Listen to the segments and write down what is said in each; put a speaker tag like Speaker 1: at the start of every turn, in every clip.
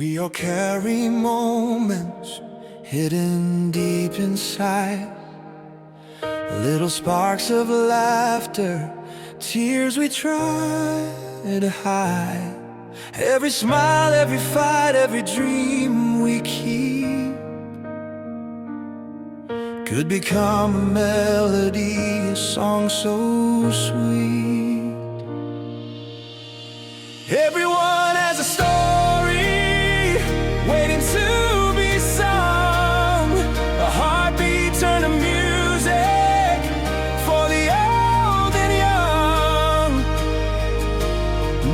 Speaker 1: We all carry moments hidden deep inside, little sparks of laughter, tears we try to hide. Every smile, every fight, every dream we keep could become a melody, a song so sweet. Everyone has a story waiting to be sung, a heartbeat turned to music for the old and young.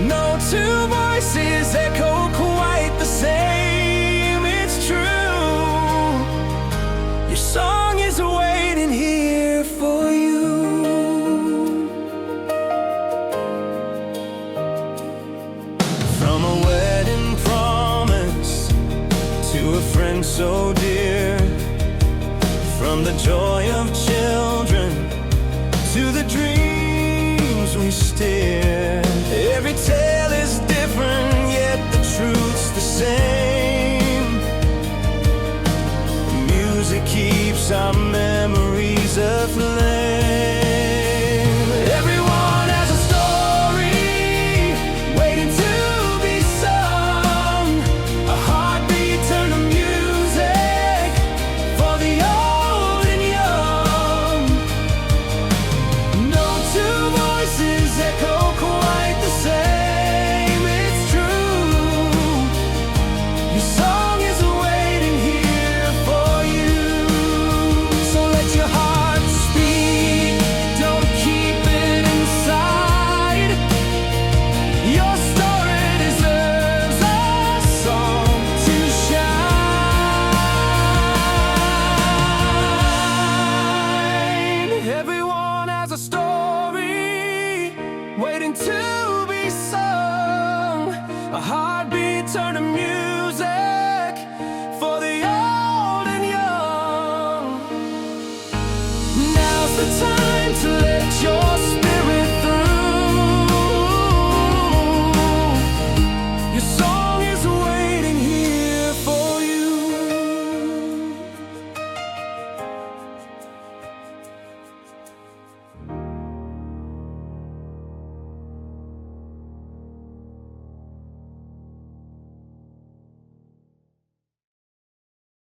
Speaker 1: No two voices echo quite the same, it's true. Your song is waiting here for you. From a wedding promise to a friend so dear, from the joy